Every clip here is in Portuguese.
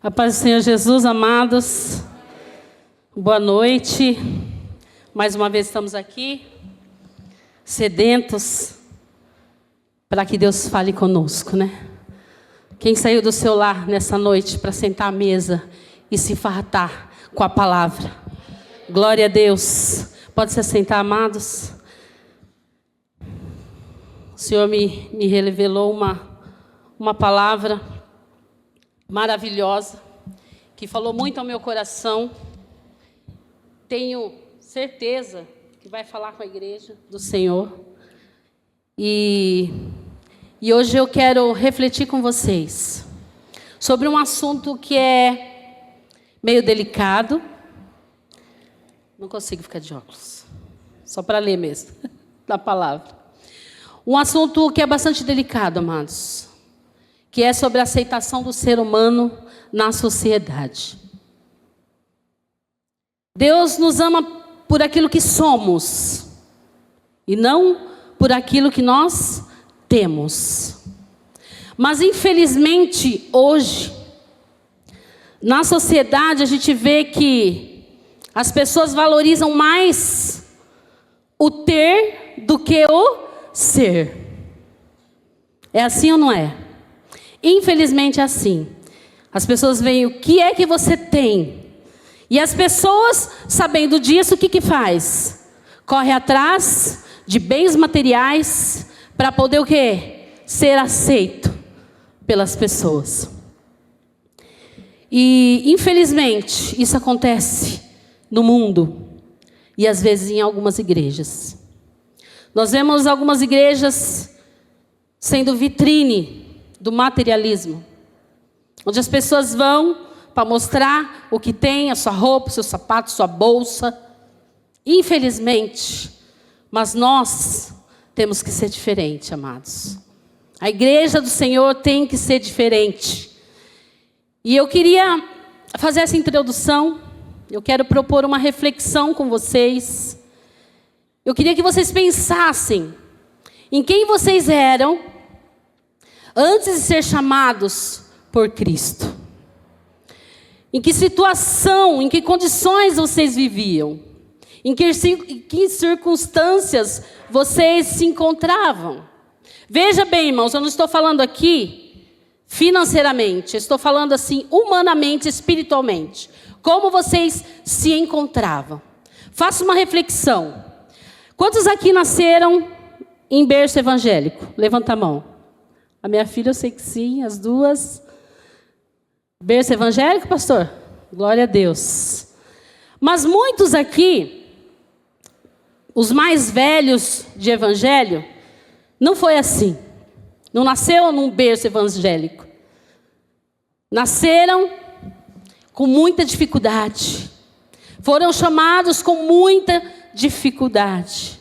A paz do Senhor Jesus, amados. Boa noite. Mais uma vez estamos aqui, sedentos, para que Deus fale conosco, né? Quem saiu do seu lar nessa noite para sentar à mesa e se fartar com a palavra? Glória a Deus. Pode se assentar, amados. O Senhor me revelou uma palavra maravilhosa, que falou muito ao meu coração. Tenho certeza que vai falar com a igreja do Senhor. E hoje eu quero refletir com vocês sobre um assunto que é meio delicado. Não consigo ficar de óculos, só para ler mesmo, da palavra. Um assunto que é bastante delicado, amados, que é sobre a aceitação do ser humano na sociedade. Deus nos ama por aquilo que somos e não por aquilo que nós temos. Mas infelizmente hoje, na sociedade, a gente vê que as pessoas valorizam mais o ter do que o ser. É assim ou não é? Infelizmente é assim. As pessoas veem o que é que você tem. E as pessoas, sabendo disso, o que faz? Corre atrás de bens materiais para poder o quê? Ser aceito pelas pessoas. E infelizmente isso acontece no mundo e às vezes em algumas igrejas. Nós vemos algumas igrejas sendo vitrine do materialismo, onde as pessoas vão para mostrar o que tem, a sua roupa, seu sapato, sua bolsa. Infelizmente, mas nós temos que ser diferente, amados. A igreja do Senhor tem que ser diferente. E eu queria fazer essa introdução. Eu quero propor uma reflexão com vocês. Eu queria que vocês pensassem em quem vocês eram antes de ser chamados por Cristo. Em que situação, em que condições vocês viviam? Em que circunstâncias vocês se encontravam? Veja bem, irmãos, eu não estou falando aqui financeiramente, eu estou falando assim humanamente, espiritualmente. Como vocês se encontravam? Faça uma reflexão. Quantos aqui nasceram em berço evangélico? Levanta a mão. A minha filha, eu sei que sim, as duas. Berço evangélico, pastor? Glória a Deus. Mas muitos aqui, os mais velhos de evangelho, não foi assim. Não nasceu num berço evangélico. Nasceram com muita dificuldade. Foram chamados com muita dificuldade.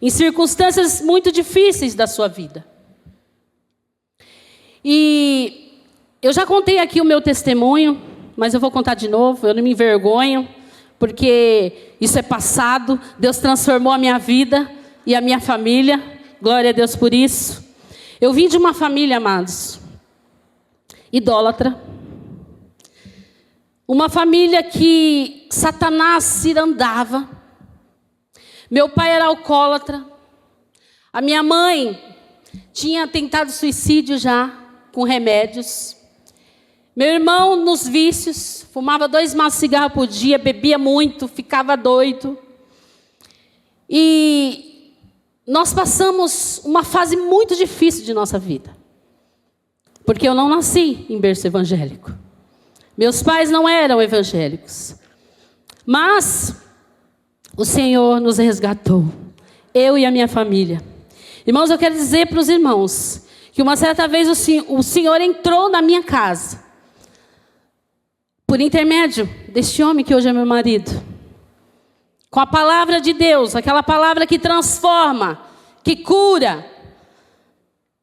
Em circunstâncias muito difíceis da sua vida. E eu já contei aqui o meu testemunho, mas eu vou contar de novo, eu não me envergonho, porque isso é passado. Deus transformou a minha vida e a minha família. Glória a Deus por isso. Eu vim de uma família, amados, idólatra. Uma família que Satanás cirandava. Meu pai era alcoólatra. A minha mãe tinha tentado suicídio já, com remédios. Meu irmão nos vícios, fumava 2 maços de cigarro por dia, bebia muito, ficava doido. E nós passamos uma fase muito difícil de nossa vida. Porque eu não nasci em berço evangélico. Meus pais não eram evangélicos. Mas o Senhor nos resgatou. Eu e a minha família. Irmãos, eu quero dizer para os irmãos que uma certa vez o Senhor entrou na minha casa. Por intermédio deste homem que hoje é meu marido. Com a palavra de Deus, aquela palavra que transforma, que cura.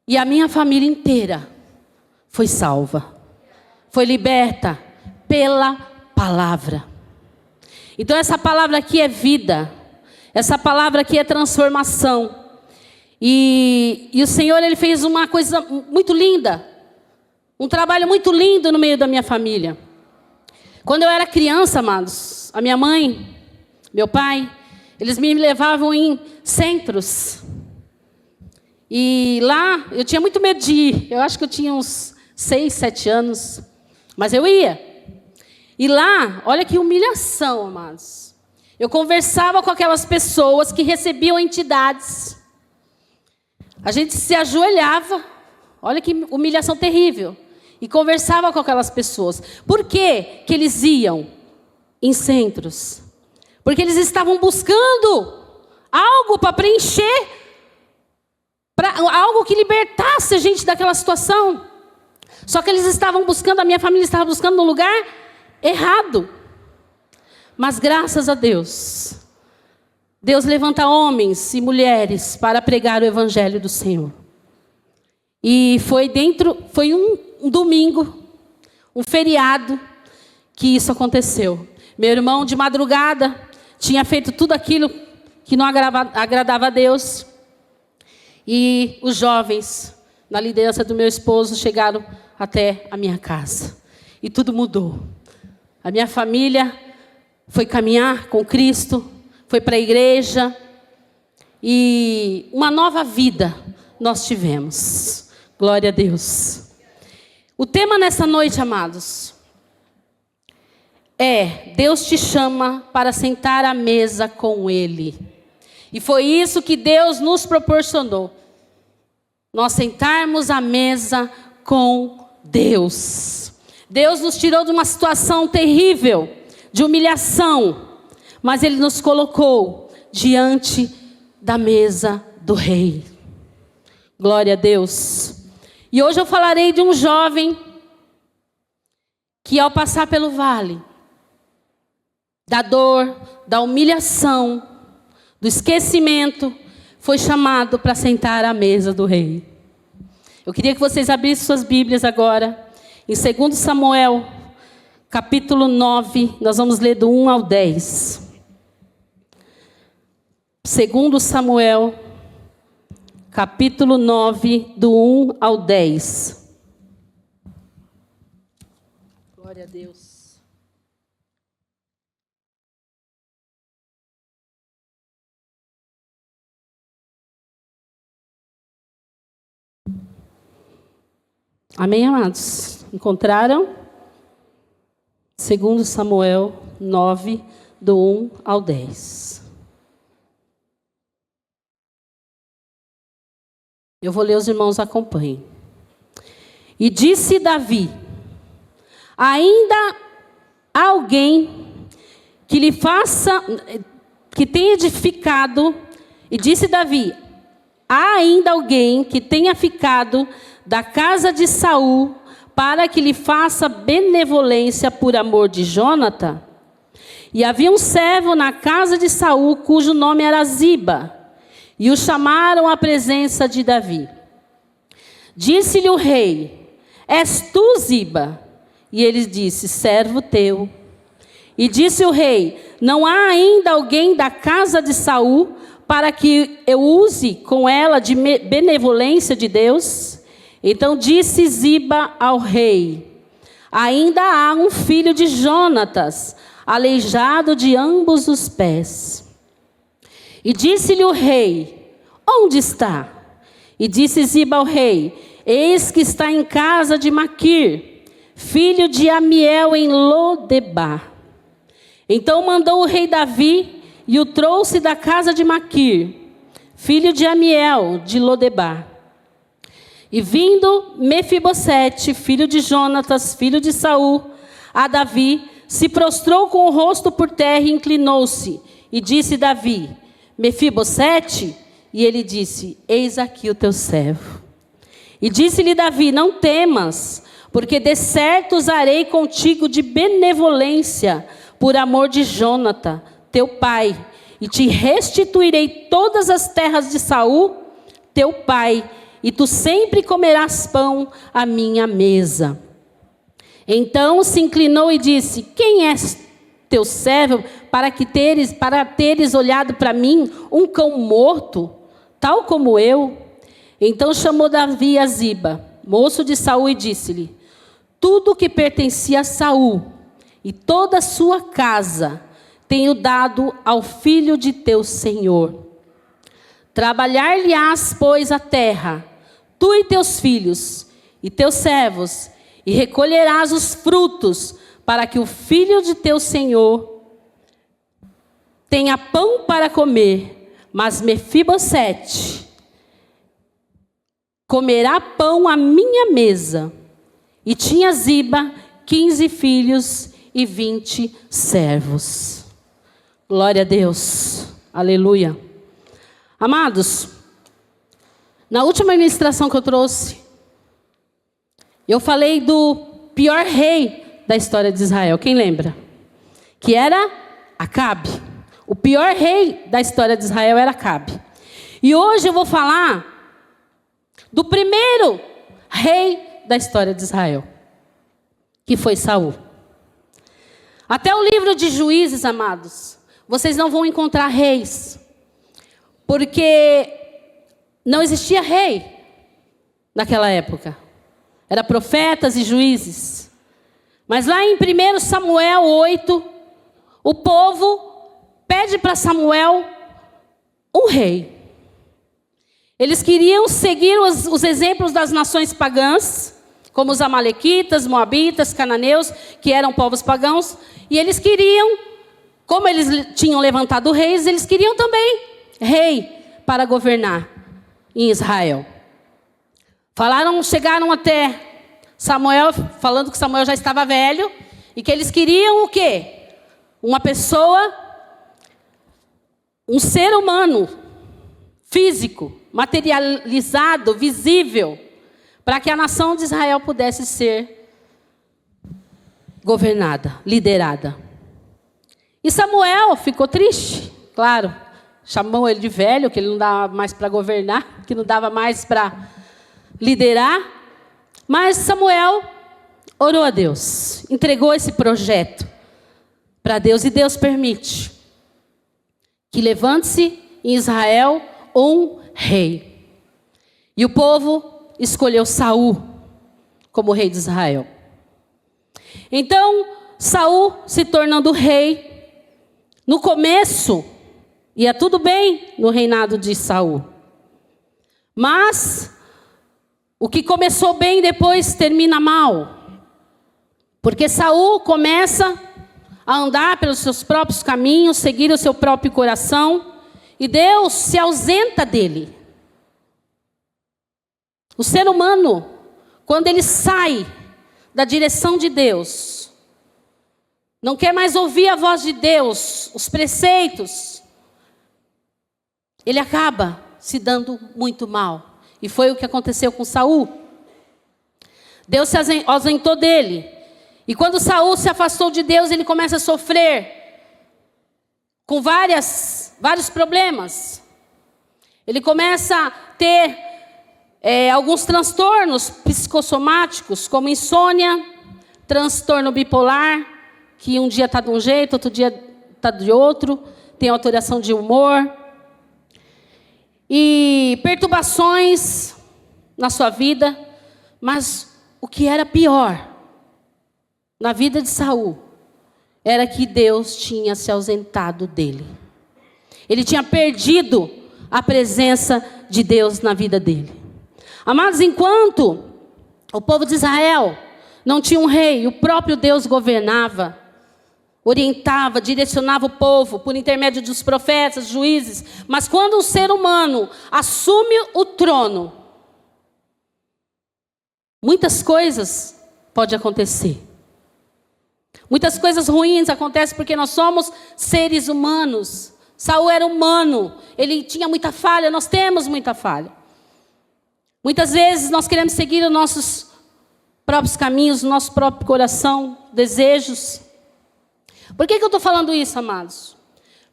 E a minha família inteira foi salva. Foi liberta pela palavra. Então essa palavra aqui é vida. Essa palavra aqui é transformação. E o Senhor, Ele fez uma coisa muito linda Um trabalho muito lindo no meio da minha família. Quando eu era criança, amados, a minha mãe, meu pai, eles me levavam em centros. E lá, eu tinha muito medo de ir. Eu acho que eu tinha uns 6, 7 anos. Mas eu ia. E lá, olha que humilhação, amados. Eu conversava com aquelas pessoas que recebiam entidades. A gente se ajoelhava. Olha que humilhação terrível. E conversava com aquelas pessoas. Por que que eles iam em centros? Porque eles estavam buscando algo para preencher, algo que libertasse a gente daquela situação. Só que eles estavam buscando, a minha família estava buscando no lugar errado. Mas graças a Deus, Deus levanta homens e mulheres para pregar o evangelho do Senhor. E foi um domingo, um feriado, que isso aconteceu. Meu irmão, de madrugada, tinha feito tudo aquilo que não agradava a Deus. E os jovens, na liderança do meu esposo, chegaram até a minha casa. E tudo mudou. A minha família foi caminhar com Cristo, foi para a igreja. E uma nova vida nós tivemos. Glória a Deus. O tema nessa noite, amados, é: Deus te chama para sentar à mesa com Ele. E foi isso que Deus nos proporcionou. Nós sentarmos à mesa com Deus. Deus nos tirou de uma situação terrível, de humilhação, mas Ele nos colocou diante da mesa do Rei. Glória a Deus. E hoje eu falarei de um jovem que, ao passar pelo vale da dor, da humilhação, do esquecimento, foi chamado para sentar à mesa do Rei. Eu queria que vocês abrissem suas Bíblias agora, em 2 Samuel, capítulo 9, nós vamos ler do 1 ao 10. 2 Samuel, capítulo 9, do 1 ao 10. Glória a Deus. Amém, amados? Encontraram? 2 Samuel 9, do 1 ao 10. Eu vou ler, os irmãos acompanhem. E disse Davi: ainda há alguém que lhe faça, que tenha edificado. E disse Davi: há ainda alguém que tenha ficado da casa de Saul, para que lhe faça benevolência por amor de Jônatan? E havia um servo na casa de Saul, cujo nome era Ziba, e o chamaram à presença de Davi. Disse-lhe o rei: és tu, Ziba? E ele disse: servo teu. E disse o rei: não há ainda alguém da casa de Saul, para que eu use com ela de benevolência de Deus? Então disse Ziba ao rei: ainda há um filho de Jonatas, aleijado de ambos os pés. E disse-lhe o rei: onde está? E disse Ziba ao rei: eis que está em casa de Maquir, filho de Amiel, em Lodebar. Então mandou o rei Davi e o trouxe da casa de Maquir, filho de Amiel, de Lodebar. E vindo Mefibosete, filho de Jonatas, filho de Saul, a Davi, se prostrou com o rosto por terra e inclinou-se. E disse Davi: Mefibosete? E ele disse: eis aqui o teu servo. E disse-lhe Davi: não temas, porque de certo usarei contigo de benevolência, por amor de Jônatan, teu pai, e te restituirei todas as terras de Saul, teu pai, e tu sempre comerás pão à minha mesa. Então se inclinou e disse: quem é teu servo para teres olhado para mim um cão morto, tal como eu? Então chamou Davi a Ziba, moço de Saul, e disse-lhe: tudo que pertencia a Saul e toda a sua casa tenho dado ao filho de teu senhor. Trabalhar-lhe-ás, pois, a terra, tu e teus filhos e teus servos, e recolherás os frutos, para que o filho de teu senhor tenha pão para comer. Mas Mefibosete comerá pão à minha mesa. E tinha Ziba 15 filhos e 20 servos. Glória a Deus. Aleluia. Amados, na última ministração que eu trouxe, eu falei do pior rei da história de Israel. Quem lembra? Que era Acabe. O pior rei da história de Israel era Acabe. E hoje eu vou falar do primeiro rei da história de Israel, que foi Saul. Até o livro de Juízes, amados, vocês não vão encontrar reis, porque não existia rei naquela época. Era profetas e juízes. Mas lá em 1 Samuel 8, o povo pede para Samuel um rei. Eles queriam seguir os exemplos das nações pagãs, como os amalequitas, moabitas, cananeus, que eram povos pagãos. E eles queriam, como eles tinham levantado reis, eles queriam também rei para governar em Israel. Chegaram até Samuel, falando que Samuel já estava velho, e que eles queriam o quê? Uma pessoa, um ser humano, físico, materializado, visível, para que a nação de Israel pudesse ser governada, liderada. E Samuel ficou triste, claro. Chamou ele de velho, que ele não dava mais para governar, que não dava mais para liderar. Mas Samuel orou a Deus, entregou esse projeto para Deus. E Deus permite que levante-se em Israel um rei. E o povo escolheu Saul como rei de Israel. Então, Saul se tornando rei. No começo, ia tudo bem no reinado de Saul. Mas o que começou bem depois termina mal. Porque Saul começa a andar pelos seus próprios caminhos, seguir o seu próprio coração, e Deus se ausenta dele. O ser humano, quando ele sai da direção de Deus, não quer mais ouvir a voz de Deus, os preceitos, ele acaba se dando muito mal. E foi o que aconteceu com Saul. Deus se ausentou dele. E quando Saul se afastou de Deus, ele começa a sofrer com vários problemas. Ele começa a ter alguns transtornos psicossomáticos, como insônia, transtorno bipolar, que um dia está de um jeito, outro dia está de outro, tem alteração de humor. E perturbações na sua vida. Mas o que era pior na vida de Saul era que Deus tinha se ausentado dele. Ele tinha perdido a presença de Deus na vida dele. Amados, enquanto o povo de Israel não tinha um rei, o próprio Deus governava, orientava, direcionava o povo por intermédio dos profetas, juízes. Mas quando um ser humano assume o trono, muitas coisas podem acontecer. Muitas coisas ruins acontecem porque nós somos seres humanos. Saul era humano, ele tinha muita falha, nós temos muita falha. Muitas vezes nós queremos seguir os nossos próprios caminhos, o nosso próprio coração, desejos. Por que eu estou falando isso, amados?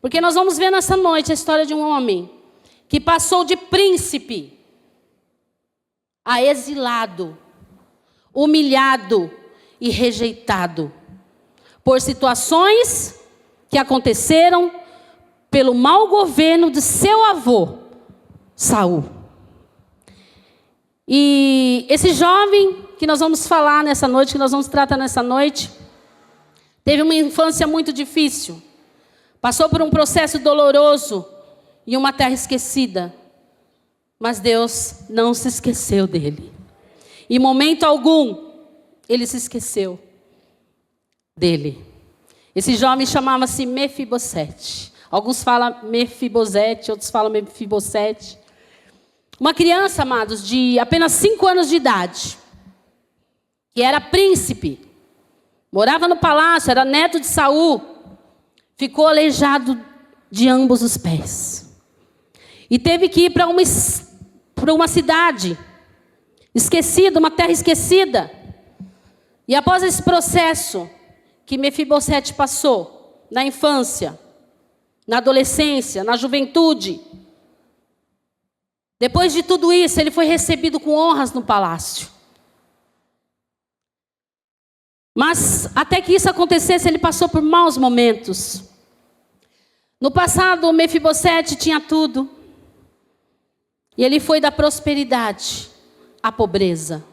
Porque nós vamos ver nessa noite a história de um homem que passou de príncipe a exilado, humilhado e rejeitado por situações que aconteceram pelo mau governo de seu avô, Saul. E esse jovem que nós vamos falar nessa noite, que nós vamos tratar nessa noite, teve uma infância muito difícil. Passou por um processo doloroso em uma terra esquecida. Mas Deus não se esqueceu dele. Em momento algum, ele se esqueceu dele. Esse jovem chamava-se Mefibosete. Alguns falam Mefibosete, outros falam Mefibosete. Uma criança, amados, de apenas 5 anos de idade, que era príncipe, morava no palácio, era neto de Saul, ficou aleijado de ambos os pés. E teve que ir para uma cidade esquecida, uma terra esquecida. E após esse processo que Mefibosete passou, na infância, na adolescência, na juventude, depois de tudo isso, ele foi recebido com honras no palácio. Mas até que isso acontecesse, ele passou por maus momentos. No passado, Mefibosete tinha tudo. E ele foi da prosperidade à pobreza.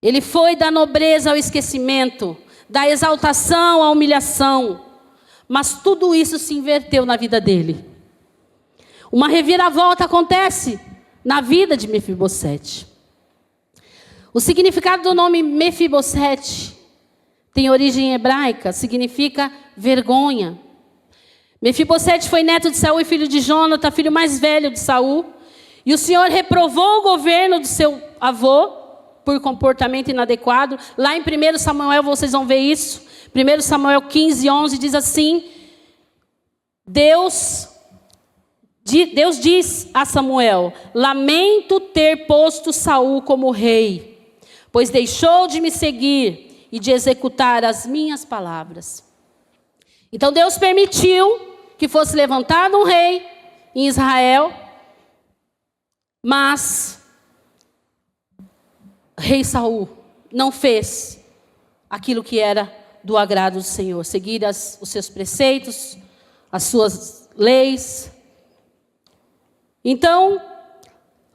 Ele foi da nobreza ao esquecimento, da exaltação à humilhação. Mas tudo isso se inverteu na vida dele. Uma reviravolta acontece na vida de Mefibosete. O significado do nome Mefibosete tem origem hebraica, significa vergonha. Mefibosete foi neto de Saul e filho de Jonatã, filho mais velho de Saul. E o Senhor reprovou o governo do seu avô por comportamento inadequado. Lá em 1 Samuel vocês vão ver isso. 1 Samuel 15, 11 diz assim: Deus diz a Samuel: lamento ter posto Saul como rei, pois deixou de me seguir e de executar as minhas palavras. Então Deus permitiu que fosse levantado um rei em Israel, mas rei Saul não fez aquilo que era do agrado do Senhor, seguir os seus preceitos, as suas leis. Então,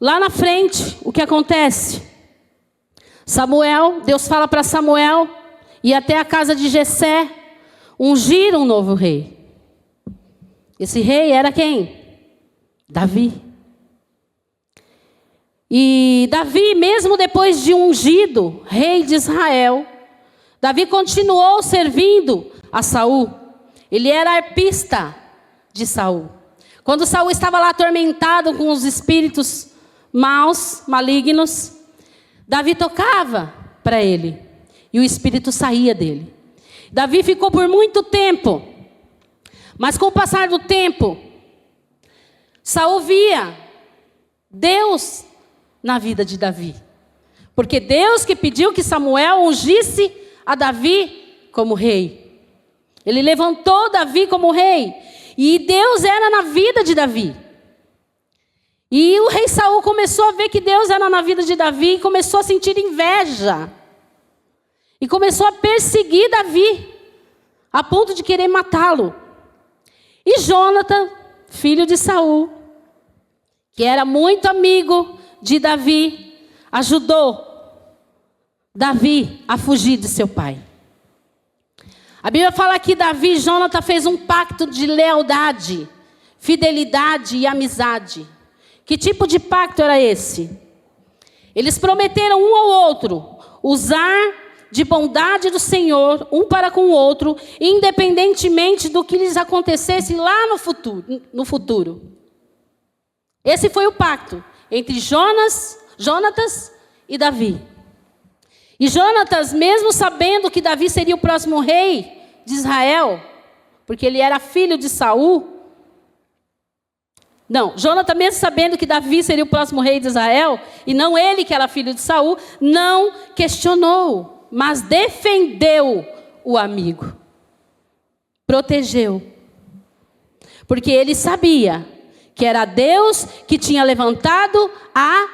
lá na frente, o que acontece? Deus fala para Samuel ir até a casa de Jessé, ungir um novo rei. Esse rei era quem? Davi. E Davi, mesmo depois de ungido rei de Israel, Davi continuou servindo a Saul. Ele era arpista de Saul. Quando Saul estava lá atormentado com os espíritos maus, malignos, Davi tocava para ele e o espírito saía dele. Davi ficou por muito tempo, mas com o passar do tempo, Saul via Deus na vida de Davi. Porque Deus que pediu que Samuel ungisse a Davi como rei. Ele levantou Davi como rei. E Deus era na vida de Davi. E o rei Saul começou a ver que Deus era na vida de Davi e começou a sentir inveja. E começou a perseguir Davi, a ponto de querer matá-lo. E Jonatã, filho de Saul, que era muito amigo de Davi, ajudou Davi a fugir de seu pai. A Bíblia fala que Davi e Jonatã fez um pacto de lealdade, fidelidade e amizade. Que tipo de pacto era esse? Eles prometeram um ao outro usar de bondade do Senhor, um para com o outro, independentemente do que lhes acontecesse lá no futuro. Esse foi o pacto entre Jonatas e Davi. E Jonatas, mesmo sabendo que Davi seria o próximo rei de Israel, porque ele era filho de Saul. Não, Jonatã, mesmo sabendo que Davi seria o próximo rei de Israel, e não ele que era filho de Saul, não questionou, mas defendeu o amigo. Protegeu. Porque ele sabia que era Deus que tinha levantado a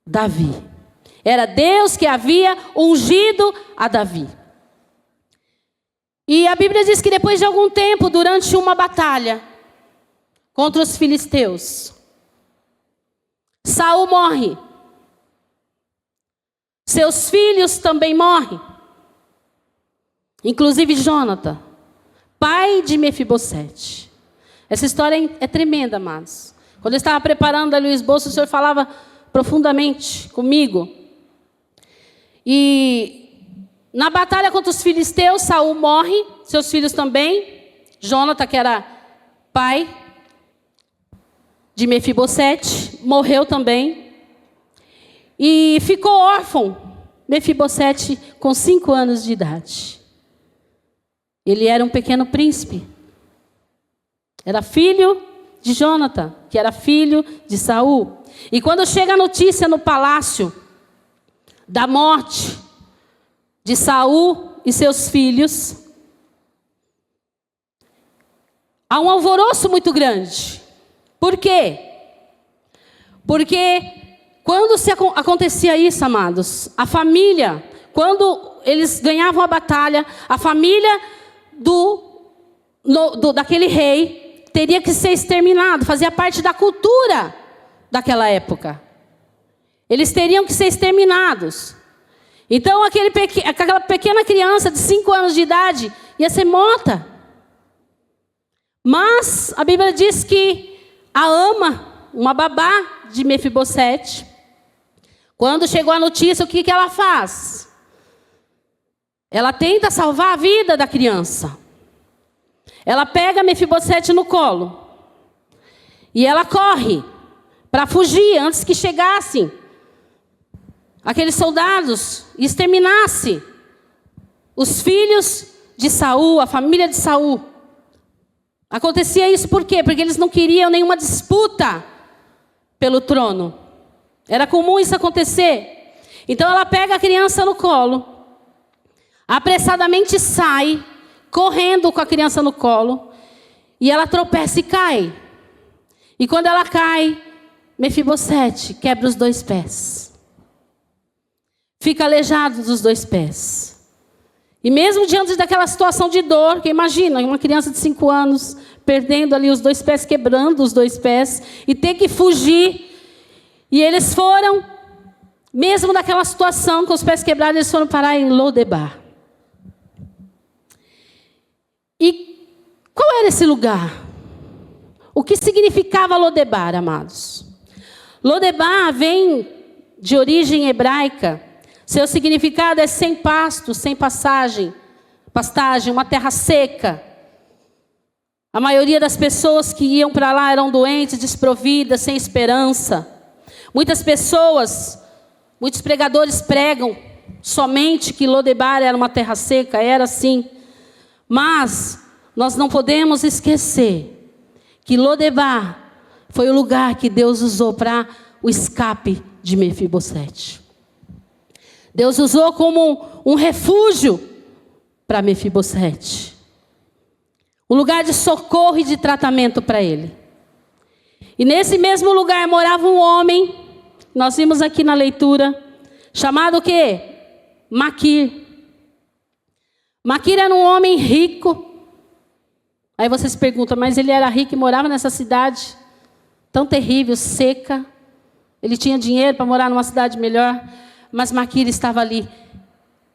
Davi. Era Deus que havia ungido a Davi. E a Bíblia diz que depois de algum tempo, durante uma batalha contra os filisteus, Saul morre. Seus filhos também morrem. Inclusive Jônatan, pai de Mefibosete. Essa história é tremenda, amados. Quando eu estava preparando ali o esboço, o Senhor falava profundamente comigo. E na batalha contra os filisteus, Saul morre, seus filhos também. Jônatan, que era pai de Mefibosete, morreu também. E ficou órfão, Mefibosete, com 5 anos de idade. Ele era um pequeno príncipe. Era filho de Jônatan, que era filho de Saul. E quando chega a notícia no palácio da morte de Saul e seus filhos, há um alvoroço muito grande. Por quê? Porque quando acontecia isso, amados, a família, quando eles ganhavam a batalha, a família daquele rei teria que ser exterminado, fazia parte da cultura daquela época. Eles teriam que ser exterminados. Então aquela pequena criança de 5 anos de idade ia ser morta. Mas a Bíblia diz que a ama, uma babá de Mefibosete, quando chegou a notícia, o que ela faz? Ela tenta salvar a vida da criança. Ela pega Mefibosete no colo. E ela corre para fugir antes que chegassem aqueles soldados e exterminasse os filhos de Saul, a família de Saul. Acontecia isso por quê? Porque eles não queriam nenhuma disputa pelo trono. Era comum isso acontecer. Então ela pega a criança no colo, apressadamente sai, correndo com a criança no colo, e ela tropeça e cai. E quando ela cai, Mefibosete quebra os 2 pés. Fica aleijado dos 2 pés. E mesmo diante daquela situação de dor, que imagina, uma criança de 5 anos, perdendo ali os 2 pés, quebrando os 2 pés, e ter que fugir. E eles foram, mesmo naquela situação, com os pés quebrados, eles foram parar em Lodebar. E qual era esse lugar? O que significava Lodebar, amados? Lodebar vem de origem hebraica. Seu significado é sem pasto, sem pastagem, uma terra seca. A maioria das pessoas que iam para lá eram doentes, desprovidas, sem esperança. Muitas pessoas, muitos pregadores pregam somente que Lodebar era uma terra seca, era assim. Mas nós não podemos esquecer que Lodebar foi o lugar que Deus usou para o escape de Mefibosete. Deus usou como um refúgio para Mefibosete. Um lugar de socorro e de tratamento para ele. E nesse mesmo lugar morava um homem, nós vimos aqui na leitura, chamado o quê? Maquir. Maquir era um homem rico. Aí você se pergunta, mas ele era rico e morava nessa cidade tão terrível, seca. Ele tinha dinheiro para morar numa cidade melhor. Mas Maquir estava ali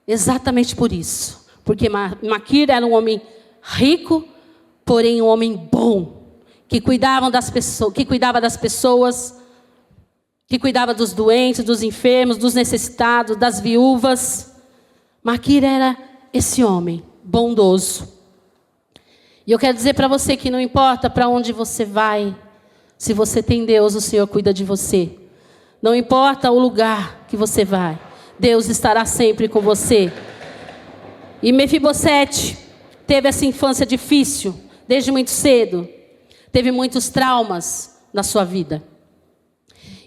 exatamente por isso. Porque Maquir era um homem rico, porém um homem bom. Que cuidava das pessoas, que cuidava dos doentes, dos enfermos, dos necessitados, das viúvas. Maquir era esse homem bondoso. E eu quero dizer para você que não importa para onde você vai, se você tem Deus, o Senhor cuida de você. Não importa o lugar que você vai, Deus estará sempre com você. E Mefibosete teve essa infância difícil, desde muito cedo. Teve muitos traumas na sua vida.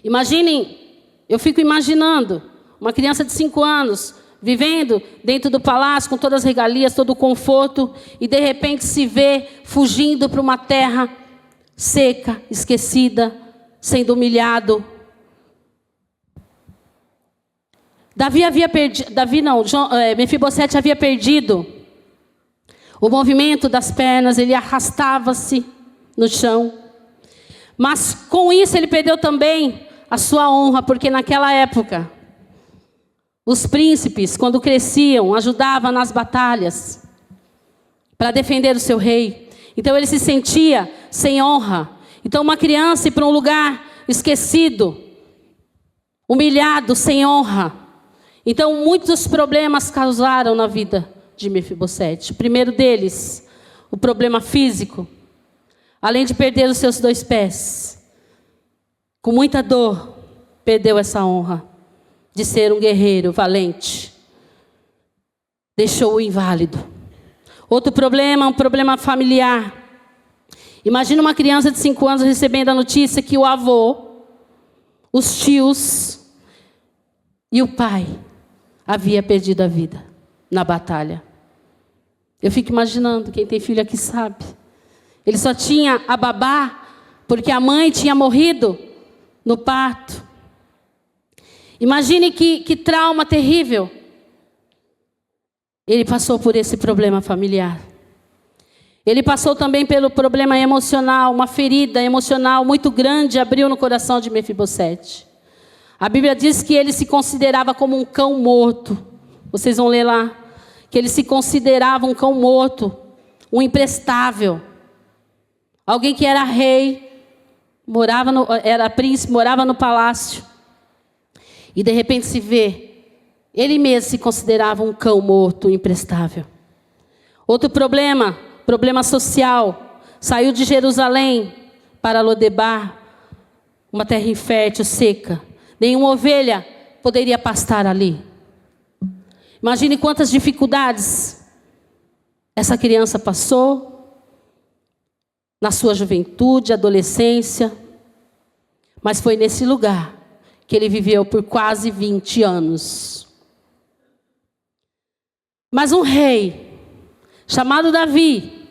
Imaginem, eu fico imaginando, uma criança de 5 anos, vivendo dentro do palácio, com todas as regalias, todo o conforto, e de repente se vê fugindo para uma terra seca, esquecida, sendo humilhado. Mefibosete havia perdido o movimento das pernas, ele arrastava-se no chão. Mas com isso ele perdeu também a sua honra, porque naquela época Os príncipes, quando cresciam, ajudavam nas batalhas para defender o seu rei. Então ele se sentia sem honra. Então uma criança ir para um lugar esquecido, humilhado, sem honra. Então muitos problemas causaram na vida de Mefibosete. O primeiro deles, o problema físico. Além de perder os seus 2 pés, com muita dor, perdeu essa honra de ser um guerreiro valente. Deixou-o inválido. Outro problema, um problema familiar. Imagina uma criança de 5 anos recebendo a notícia que o avô, os tios e o pai havia perdido a vida na batalha. Eu fico imaginando, quem tem filho aqui sabe. Ele só tinha a babá porque a mãe tinha morrido no parto. Imagine que trauma terrível. Ele passou por esse problema familiar. Ele passou também pelo problema emocional. Uma ferida emocional muito grande abriu no coração de Mefibosete. A Bíblia diz que ele se considerava como um cão morto. Vocês vão ler lá. Que ele se considerava um cão morto, um imprestável. Alguém que era rei, era príncipe, morava no palácio. E de repente se vê, ele mesmo se considerava um cão morto, imprestável. Outro problema social. Saiu de Jerusalém para Lodebar, uma terra infértil, seca. Nenhuma ovelha poderia pastar ali. Imagine quantas dificuldades essa criança passou na sua juventude, adolescência. Mas foi nesse lugar que ele viveu por quase 20 anos. Mas um rei chamado Davi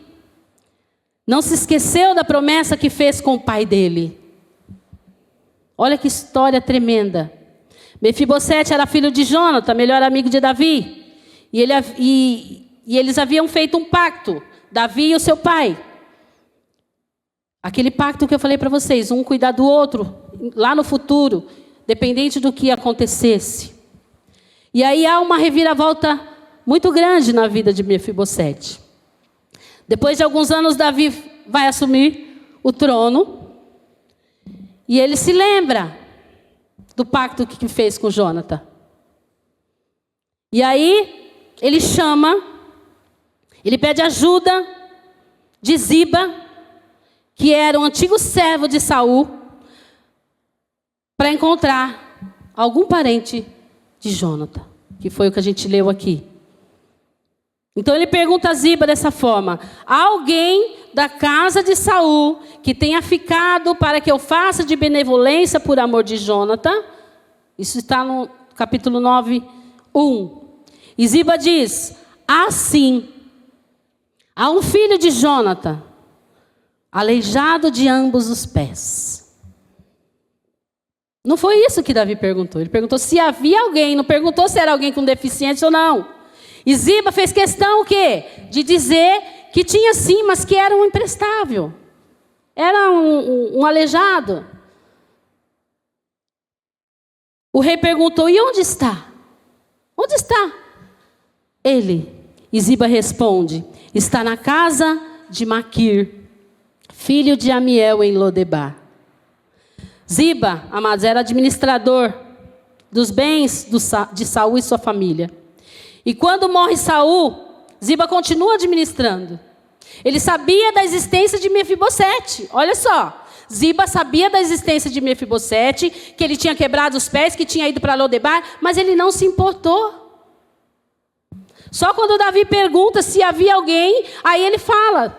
não se esqueceu da promessa que fez com o pai dele. Olha que história tremenda. Mefibosete era filho de Jonatã, melhor amigo de Davi. E eles haviam feito um pacto, Davi e o seu pai. Aquele pacto que eu falei para vocês, um cuidar do outro, lá no futuro, dependente do que acontecesse. E aí há uma reviravolta muito grande na vida de Mefibosete. Depois de alguns anos, Davi vai assumir o trono. E ele se lembra do pacto que fez com Jonatã. E aí, ele pede ajuda de Ziba, que era um antigo servo de Saul, para encontrar algum parente de Jonatã, que foi o que a gente leu aqui. Então ele pergunta a Ziba dessa forma: há alguém da casa de Saul que tenha ficado para que eu faça de benevolência por amor de Jonatã? Isso está no capítulo 9, 1. E Ziba diz: sim, há um filho de Jonatã, aleijado de ambos os pés. Não foi isso que Davi perguntou. Ele perguntou se havia alguém, não perguntou se era alguém com deficiência ou não. E Ziba fez questão o quê? De dizer que tinha sim, mas que era um imprestável. Era um aleijado. O rei perguntou: e onde está? Onde está ele? E Ziba responde: está na casa de Maquir, filho de Amiel, em Lodebar. Ziba, amados, era administrador dos bens de Saul e sua família. E quando morre Saul, Ziba continua administrando. Ele sabia da existência de Mefibosete. Olha só, Ziba sabia da existência de Mefibosete, que ele tinha quebrado os pés, que tinha ido para Lodebar, mas ele não se importou. Só quando Davi pergunta se havia alguém, aí ele fala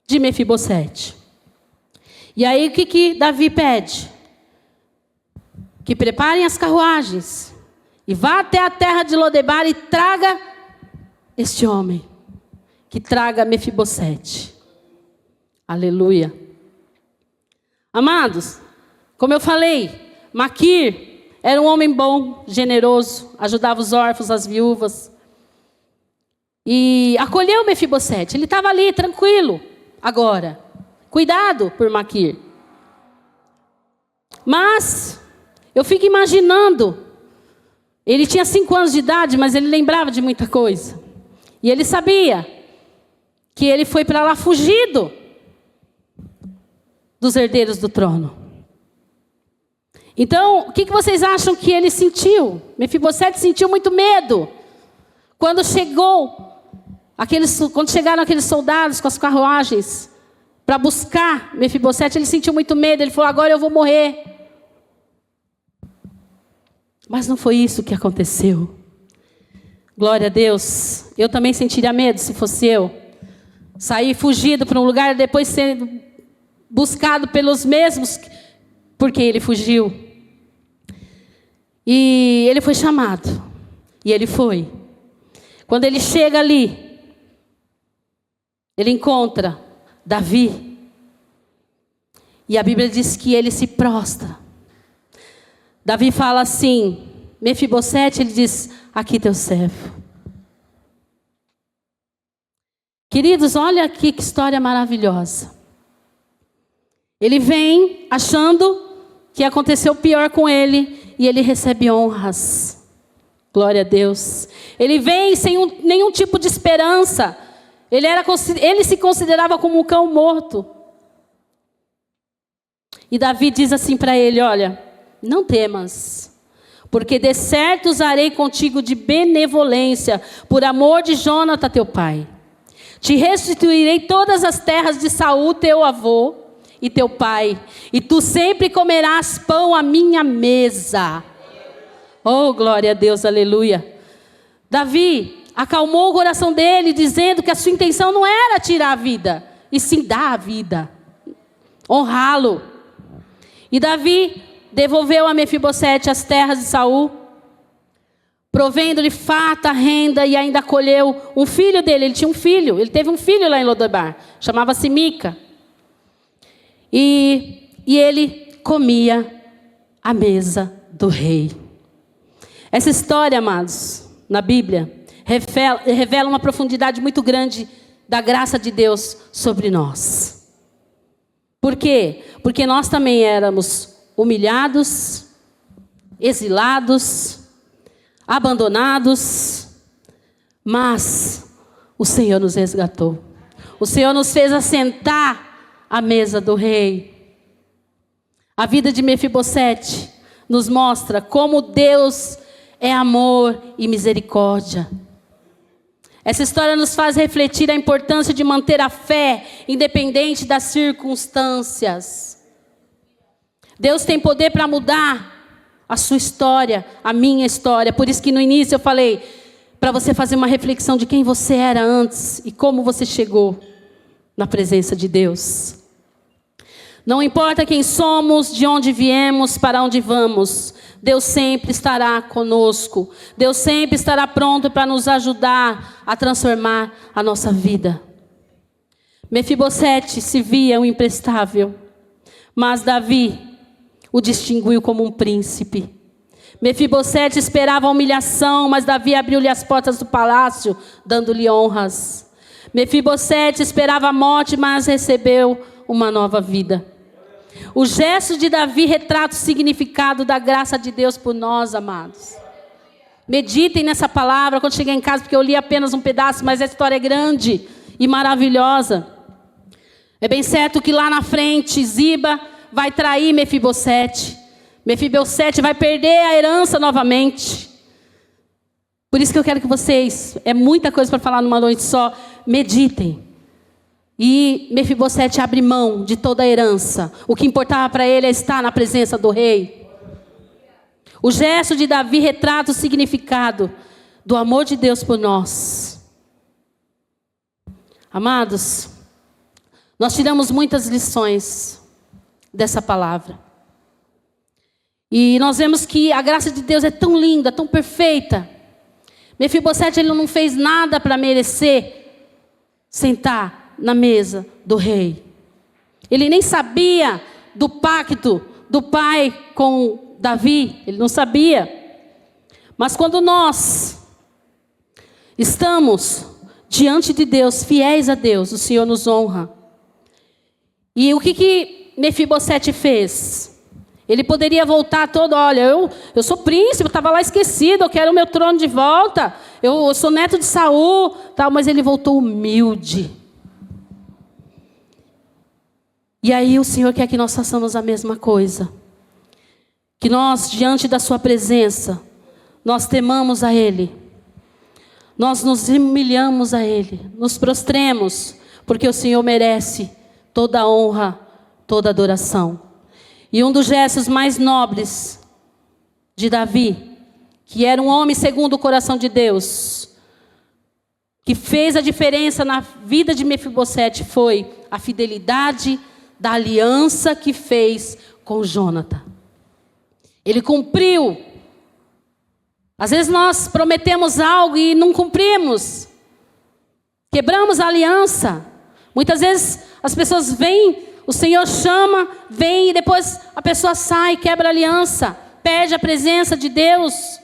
de Mefibosete. E aí o que Davi pede? Que preparem as carruagens e vá até a terra de Lodebar e traga este homem. Que traga Mefibosete. Aleluia. Amados, como eu falei, Maquir era um homem bom, generoso, ajudava os órfãos, as viúvas. E acolheu Mefibosete. Ele estava ali, tranquilo, agora. Cuidado por Maquir. Mas eu fico imaginando Ele tinha 5 anos de idade, mas ele lembrava de muita coisa. E ele sabia que ele foi para lá fugido dos herdeiros do trono. Então, o que vocês acham que ele sentiu? Mefibosete sentiu muito medo. Quando chegaram aqueles soldados com as carruagens para buscar Mefibosete, ele sentiu muito medo. Ele falou, agora eu vou morrer. Mas não foi isso que aconteceu. Glória a Deus. Eu também sentiria medo se fosse eu. Sair fugido para um lugar e depois ser buscado pelos mesmos, porque ele fugiu. E ele foi chamado. E ele foi. Quando ele chega ali, ele encontra Davi. E a Bíblia diz que ele se prostra. Davi fala assim, Mefibosete, ele diz, aqui teu servo. Queridos, olha aqui que história maravilhosa. Ele vem achando que aconteceu pior com ele e ele recebe honras. Glória a Deus. Ele vem sem nenhum tipo de esperança. Ele se considerava como um cão morto. E Davi diz assim para ele, olha, não temas, porque de certo usarei contigo de benevolência, por amor de Jonatã teu pai. Te restituirei todas as terras de Saul teu avô e teu pai, e tu sempre comerás pão à minha mesa. Oh, glória a Deus, aleluia. Davi acalmou o coração dele, dizendo que a sua intenção não era tirar a vida, e sim dar a vida, honrá-lo. E Davi devolveu a Mefibosete as terras de Saul, provendo-lhe farta renda, e ainda acolheu um filho dele. Ele tinha um filho, ele teve um filho lá em Lodebar, chamava-se Mica. E ele comia à mesa do rei. Essa história, amados, na Bíblia, revela uma profundidade muito grande da graça de Deus sobre nós. Por quê? Porque nós também éramos humilhados, exilados, abandonados, mas o Senhor nos resgatou. O Senhor nos fez assentar à mesa do rei. A vida de Mefibosete nos mostra como Deus é amor e misericórdia. Essa história nos faz refletir a importância de manter a fé, independente das circunstâncias. Deus tem poder para mudar a sua história, a minha história. Por isso que no início eu falei, para você fazer uma reflexão de quem você era antes e como você chegou na presença de Deus. Não importa quem somos, de onde viemos, para onde vamos, Deus sempre estará conosco. Deus sempre estará pronto para nos ajudar a transformar a nossa vida. Mefibosete se via um imprestável, mas Davi o distinguiu como um príncipe. Mefibosete esperava a humilhação, mas Davi abriu-lhe as portas do palácio, dando-lhe honras. Mefibosete esperava a morte, mas recebeu uma nova vida. O gesto de Davi retrata o significado da graça de Deus por nós, amados. Meditem nessa palavra quando chegar em casa, porque eu li apenas um pedaço, mas a história é grande e maravilhosa. É bem certo que lá na frente, Ziba vai trair Mefibosete. Mefibosete vai perder a herança novamente. Por isso que eu quero que vocês, é muita coisa para falar numa noite só, meditem. E Mefibosete abre mão de toda a herança. O que importava para ele é estar na presença do rei. O gesto de Davi retrata o significado do amor de Deus por nós. Amados, nós tiramos muitas lições dessa palavra. E nós vemos que a graça de Deus é tão linda, tão perfeita. Mefibosete, ele não fez nada para merecer sentar na mesa do rei. Ele nem sabia do pacto do pai com Davi. Ele não sabia. Mas quando nós estamos diante de Deus, fiéis a Deus, o Senhor nos honra. E o que Mefibosete fez? Ele poderia voltar todo, olha, eu sou príncipe, eu estava lá esquecido, eu quero o meu trono de volta, eu sou neto de Saul, tal, mas ele voltou humilde. E aí o Senhor quer que nós façamos a mesma coisa. Que nós, diante da sua presença, nós temamos a Ele. Nós nos humilhamos a Ele, nos prostremos, porque o Senhor merece toda a honra, toda a adoração. E um dos gestos mais nobres de Davi, que era um homem segundo o coração de Deus, que fez a diferença na vida de Mefibosete, foi a fidelidade da aliança que fez com Jônatan. Ele cumpriu. Às vezes nós prometemos algo e não cumprimos. Quebramos a aliança. Muitas vezes as pessoas vêm, o Senhor chama, vem e depois a pessoa sai, quebra a aliança, perde a presença de Deus.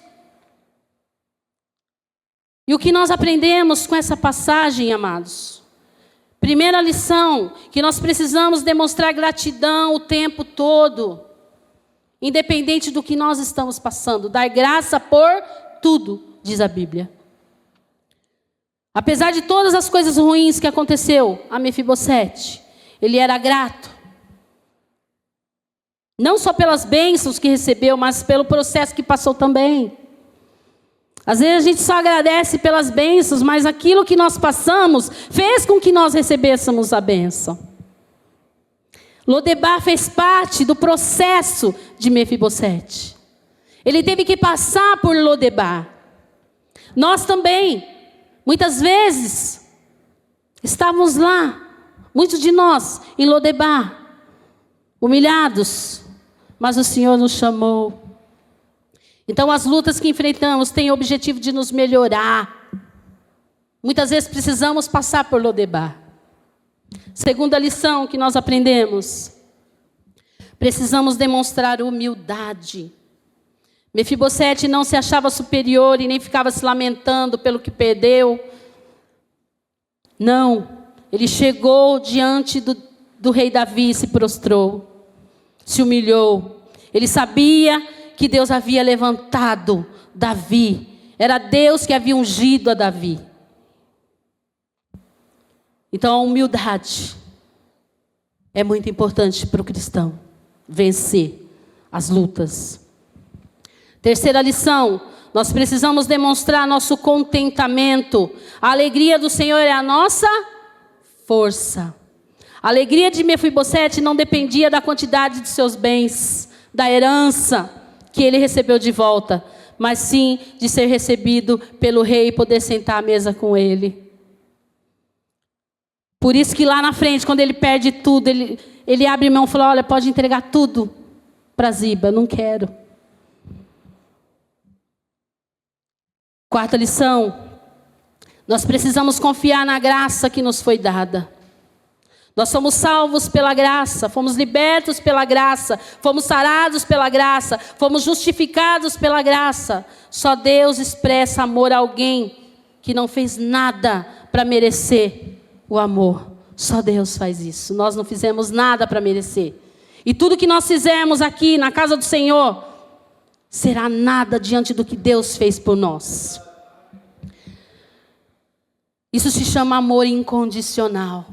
E o que nós aprendemos com essa passagem, amados? Primeira lição, que nós precisamos demonstrar gratidão o tempo todo. Independente do que nós estamos passando, dar graça por tudo, diz a Bíblia. Apesar de todas as coisas ruins que aconteceu a Mefibosete, ele era grato. Não só pelas bênçãos que recebeu, mas pelo processo que passou também. Às vezes a gente só agradece pelas bênçãos, mas aquilo que nós passamos fez com que nós recebêssemos a bênção. Lodebar fez parte do processo de Mefibosete. Ele teve que passar por Lodebar. Nós também, muitas vezes, estávamos lá, muitos de nós, em Lodebar, humilhados, mas o Senhor nos chamou. Então as lutas que enfrentamos têm o objetivo de nos melhorar. Muitas vezes precisamos passar por Lodebar. Segunda lição que nós aprendemos. Precisamos demonstrar humildade. Mefibosete não se achava superior e nem ficava se lamentando pelo que perdeu. Não, ele chegou diante do rei Davi e se prostrou, se humilhou. Ele sabia que Deus havia levantado Davi. Era Deus que havia ungido a Davi. Então a humildade é muito importante para o cristão vencer as lutas. Terceira lição, nós precisamos demonstrar nosso contentamento. A alegria do Senhor é a nossa força. A alegria de Mefibosete não dependia da quantidade de seus bens, da herança que ele recebeu de volta, mas sim de ser recebido pelo rei e poder sentar à mesa com ele. Por isso que lá na frente, quando ele perde tudo, ele abre mão e fala, olha, pode entregar tudo para Ziba, não quero. Quarta lição, nós precisamos confiar na graça que nos foi dada. Nós somos salvos pela graça, fomos libertos pela graça, fomos sarados pela graça, fomos justificados pela graça. Só Deus expressa amor a alguém que não fez nada para merecer o amor. Só Deus faz isso. Nós não fizemos nada para merecer. E tudo que nós fizermos aqui na casa do Senhor será nada diante do que Deus fez por nós. Isso se chama amor incondicional.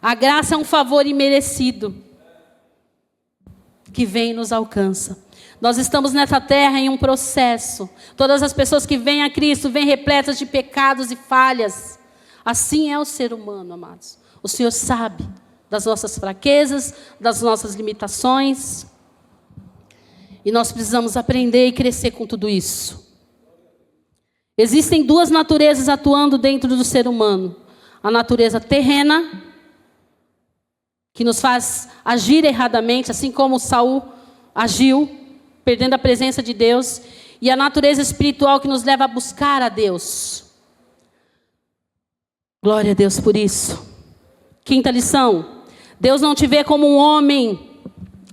A graça é um favor imerecido que vem e nos alcança. Nós estamos nessa terra em um processo. Todas as pessoas que vêm a Cristo vêm repletas de pecados e falhas. Assim é o ser humano, amados. O Senhor sabe das nossas fraquezas, das nossas limitações. E nós precisamos aprender e crescer com tudo isso. Existem duas naturezas atuando dentro do ser humano. A natureza terrena, que nos faz agir erradamente, assim como Saul agiu, perdendo a presença de Deus. E a natureza espiritual que nos leva a buscar a Deus. Glória a Deus por isso. Quinta lição. Deus não te vê como um homem,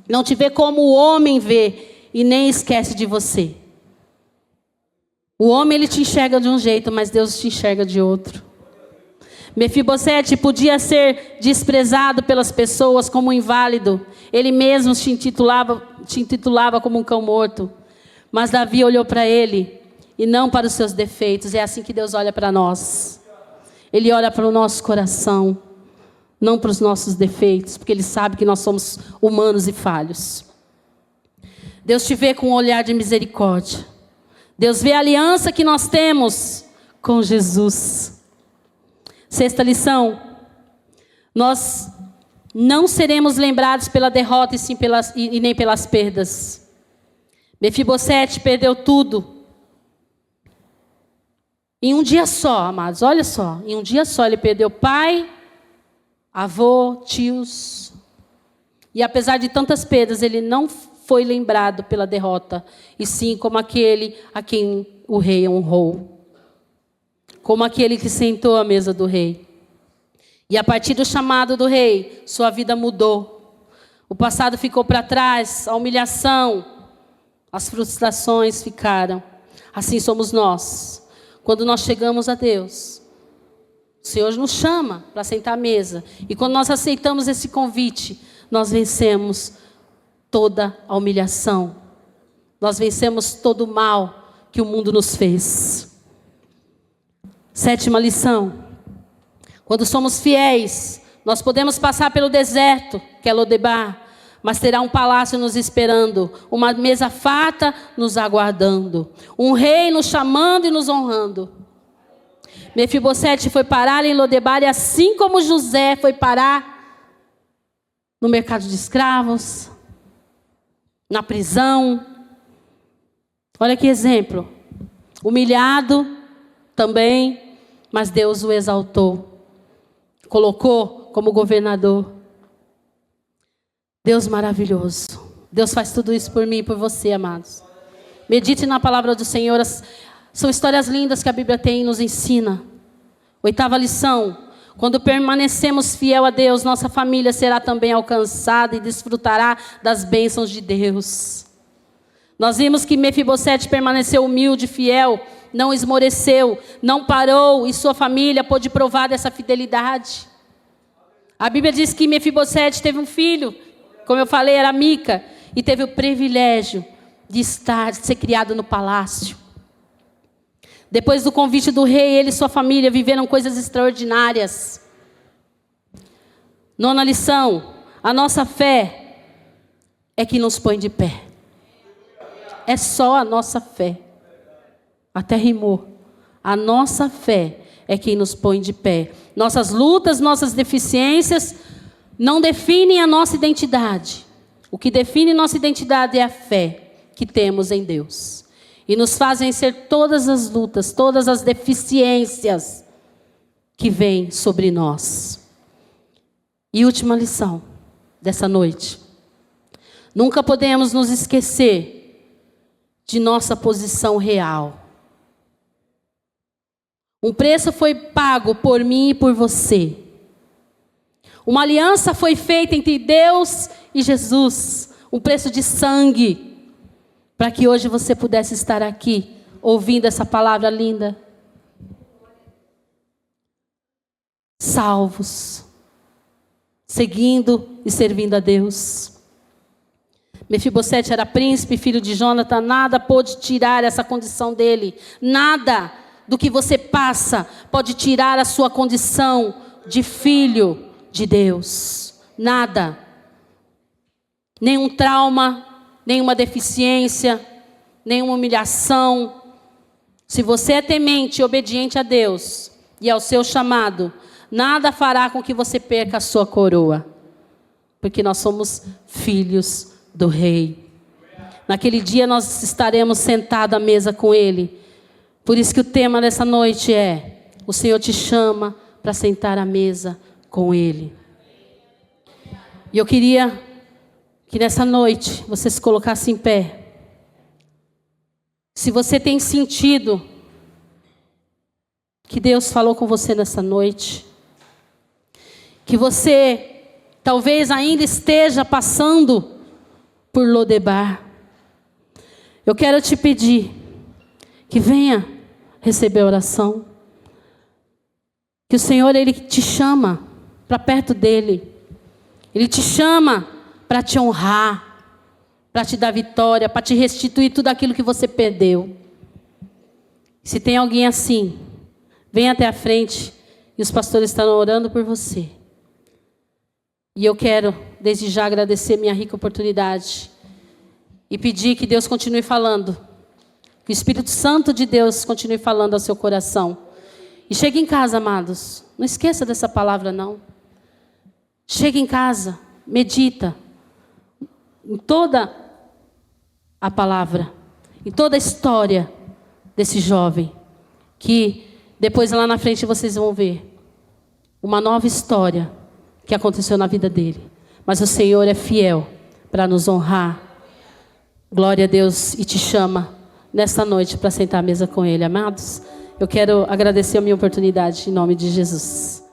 não te vê como o homem vê e nem esquece de você. O homem ele te enxerga de um jeito, mas Deus te enxerga de outro. Mefibosete podia ser desprezado pelas pessoas como um inválido. Ele mesmo te intitulava como um cão morto. Mas Davi olhou para ele e não para os seus defeitos. É assim que Deus olha para nós. Ele olha para o nosso coração, não para os nossos defeitos, porque Ele sabe que nós somos humanos e falhos. Deus te vê com um olhar de misericórdia. Deus vê a aliança que nós temos com Jesus. Sexta lição: nós não seremos lembrados pela derrota e nem pelas perdas. Mefibosete perdeu tudo. Em um dia só, amados, olha só. Em um dia só ele perdeu pai, avô, tios. E apesar de tantas perdas, ele não foi lembrado pela derrota. E sim como aquele a quem o rei honrou. Como aquele que sentou à mesa do rei. E a partir do chamado do rei, sua vida mudou. O passado ficou para trás, a humilhação, as frustrações ficaram. Assim somos nós. Quando nós chegamos a Deus, o Senhor nos chama para sentar à mesa. E quando nós aceitamos esse convite, nós vencemos toda a humilhação. Nós vencemos todo o mal que o mundo nos fez. Sétima lição. Quando somos fiéis, nós podemos passar pelo deserto, que é Lodebar, mas terá um palácio nos esperando, uma mesa farta nos aguardando, um rei nos chamando e nos honrando. Mefibosete foi parar em Lodebar, e assim como José foi parar no mercado de escravos, na prisão. Olha que exemplo. Humilhado também, mas Deus o exaltou. Colocou como governador. Deus maravilhoso. Deus faz tudo isso por mim e por você, amados. Medite na palavra do Senhor. São histórias lindas que a Bíblia tem e nos ensina. Oitava lição. Quando permanecemos fiel a Deus, nossa família será também alcançada e desfrutará das bênçãos de Deus. Nós vimos que Mefibosete permaneceu humilde, fiel, não esmoreceu, não parou, e sua família pôde provar dessa fidelidade. A Bíblia diz que Mefibosete teve um filho, como eu falei, era Mica, e teve o privilégio de ser criado no palácio. Depois do convite do rei, ele e sua família viveram coisas extraordinárias. Nona lição: a nossa fé é que nos põe de pé. É só a nossa fé. Até rimou. A nossa fé é quem nos põe de pé. Nossas lutas, nossas deficiências não definem a nossa identidade. O que define nossa identidade é a fé que temos em Deus. E nos faz vencer todas as lutas, todas as deficiências que vêm sobre nós. E última lição dessa noite. Nunca podemos nos esquecer de nossa posição real. Um preço foi pago por mim e por você. Uma aliança foi feita entre Deus e Jesus. Um preço de sangue. Para que hoje você pudesse estar aqui, ouvindo essa palavra linda. Salvos. Seguindo e servindo a Deus. Mefibosete era príncipe, filho de Jonathan. Nada pôde tirar essa condição dele. Nada do que você passa pode tirar a sua condição de filho de Deus. Nada. Nenhum trauma, nenhuma deficiência, nenhuma humilhação. Se você é temente e obediente a Deus e ao seu chamado, nada fará com que você perca a sua coroa. Porque nós somos filhos do Rei. Naquele dia nós estaremos sentados à mesa com Ele. Por isso que o tema dessa noite é: o Senhor te chama para sentar à mesa com Ele. E eu queria que nessa noite você se colocasse em pé. Se você tem sentido que Deus falou com você nessa noite, que você talvez ainda esteja passando por Lodebar, eu quero te pedir que venha receber a oração. Que o Senhor, Ele te chama para perto dEle. Ele te chama para te honrar, para te dar vitória, para te restituir tudo aquilo que você perdeu. Se tem alguém assim, vem até a frente e os pastores estão orando por você. E eu quero, desde já, agradecer minha rica oportunidade e pedir que Deus continue falando, que o Espírito Santo de Deus continue falando ao seu coração. E chegue em casa, amados, não esqueça dessa palavra não. Chegue em casa, medita em toda a palavra, em toda a história desse jovem, que depois lá na frente vocês vão ver uma nova história que aconteceu na vida dele. Mas o Senhor é fiel para nos honrar. Glória a Deus, e te chama nesta noite para sentar à mesa com Ele, amados. Eu quero agradecer a minha oportunidade em nome de Jesus.